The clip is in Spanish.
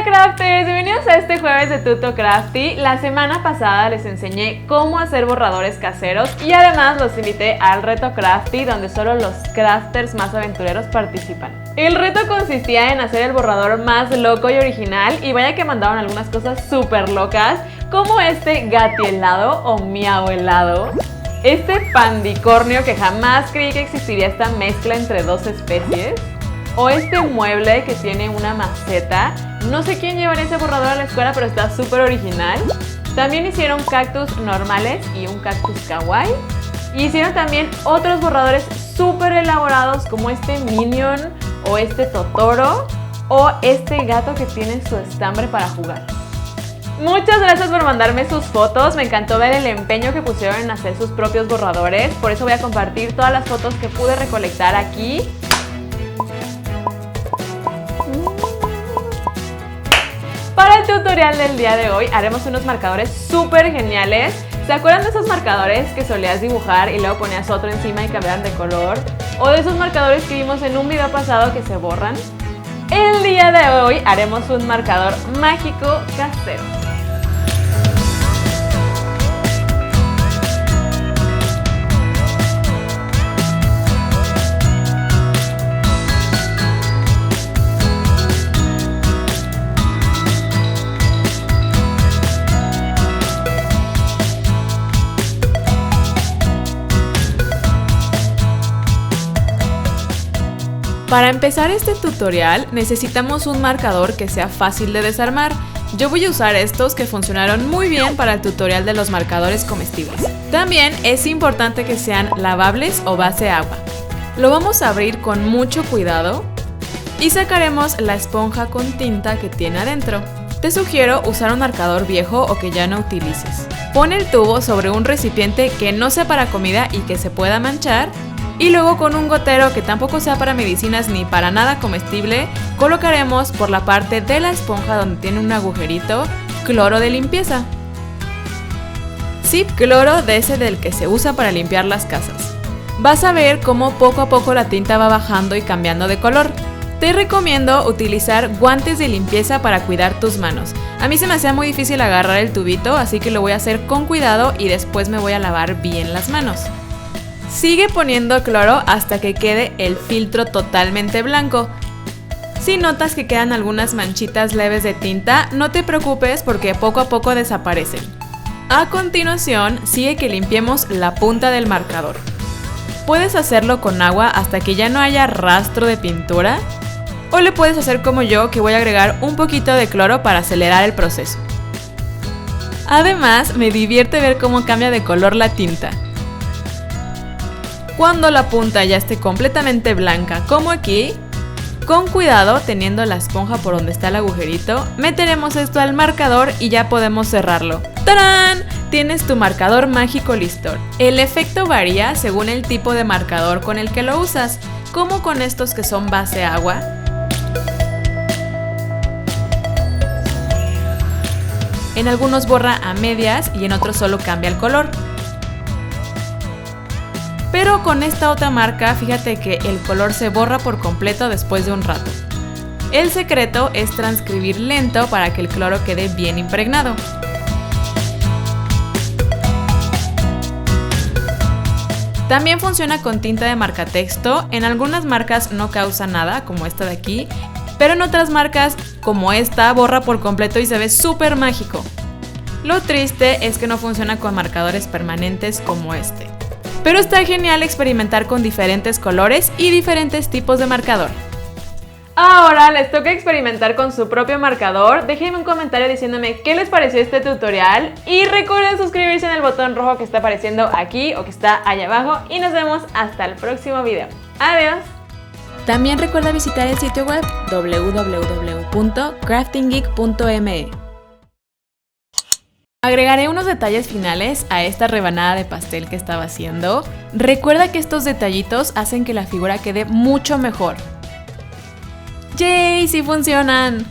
Hola crafters, bienvenidos a este jueves de Tuto Crafty. La semana pasada les enseñé cómo hacer borradores caseros y además los invité al reto Crafty, donde solo los crafters más aventureros participan. El reto consistía en hacer el borrador más loco y original, y vaya que mandaron algunas cosas súper locas, como este gati helado o miau helado, este pandicornio que jamás creí que existiría esta mezcla entre dos especies, o este mueble que tiene una maceta. No sé quién lleva ese borrador a la escuela, pero está súper original. También hicieron cactus normales y un cactus kawaii. Y hicieron también otros borradores súper elaborados, como este Minion o este Totoro o este gato que tiene su estambre para jugar. Muchas gracias por mandarme sus fotos, me encantó ver el empeño que pusieron en hacer sus propios borradores. Por eso voy a compartir todas las fotos que pude recolectar aquí. Para el tutorial del día de hoy haremos unos marcadores súper geniales. ¿Se acuerdan de esos marcadores que solías dibujar y luego ponías otro encima y cambiaban de color? ¿O de esos marcadores que vimos en un video pasado que se borran? El día de hoy haremos un marcador mágico casero. Para empezar este tutorial necesitamos un marcador que sea fácil de desarmar. Yo voy a usar estos que funcionaron muy bien para el tutorial de los marcadores comestibles. También es importante que sean lavables o base agua. Lo vamos a abrir con mucho cuidado y sacaremos la esponja con tinta que tiene adentro. Te sugiero usar un marcador viejo o que ya no utilices. Pon el tubo sobre un recipiente que no sea para comida y que se pueda manchar. Y luego con un gotero que tampoco sea para medicinas ni para nada comestible, colocaremos por la parte de la esponja donde tiene un agujerito, cloro de limpieza. Sí, cloro de ese del que se usa para limpiar las casas. Vas a ver cómo poco a poco la tinta va bajando y cambiando de color. Te recomiendo utilizar guantes de limpieza para cuidar tus manos. A mí se me hacía muy difícil agarrar el tubito, así que lo voy a hacer con cuidado y después me voy a lavar bien las manos. Sigue poniendo cloro hasta que quede el filtro totalmente blanco. Si notas que quedan algunas manchitas leves de tinta, no te preocupes porque poco a poco desaparecen. A continuación, sigue que limpiemos la punta del marcador. Puedes hacerlo con agua hasta que ya no haya rastro de pintura, o le puedes hacer como yo, que voy a agregar un poquito de cloro para acelerar el proceso. Además, me divierte ver cómo cambia de color la tinta. Cuando la punta ya esté completamente blanca, como aquí, con cuidado, teniendo la esponja por donde está el agujerito, meteremos esto al marcador y ya podemos cerrarlo. ¡Tarán! Tienes tu marcador mágico listo. El efecto varía según el tipo de marcador con el que lo usas, como con estos que son base agua. En algunos borra a medias y en otros solo cambia el color. Pero con esta otra marca, fíjate que el color se borra por completo después de un rato. El secreto es transcribir lento para que el cloro quede bien impregnado. También funciona con tinta de marcatexto. En algunas marcas no causa nada, como esta de aquí, pero en otras marcas, como esta, borra por completo y se ve súper mágico. Lo triste es que no funciona con marcadores permanentes como este. Pero está genial experimentar con diferentes colores y diferentes tipos de marcador. Ahora les toca experimentar con su propio marcador. Déjenme un comentario diciéndome qué les pareció este tutorial. Y recuerden suscribirse en el botón rojo que está apareciendo aquí o que está allá abajo. Y nos vemos hasta el próximo video. ¡Adiós! También recuerda visitar el sitio web www.craftinggeek.me. Agregaré unos detalles finales a esta rebanada de pastel que estaba haciendo. Recuerda que estos detallitos hacen que la figura quede mucho mejor. ¡Yay! ¡Sí funcionan!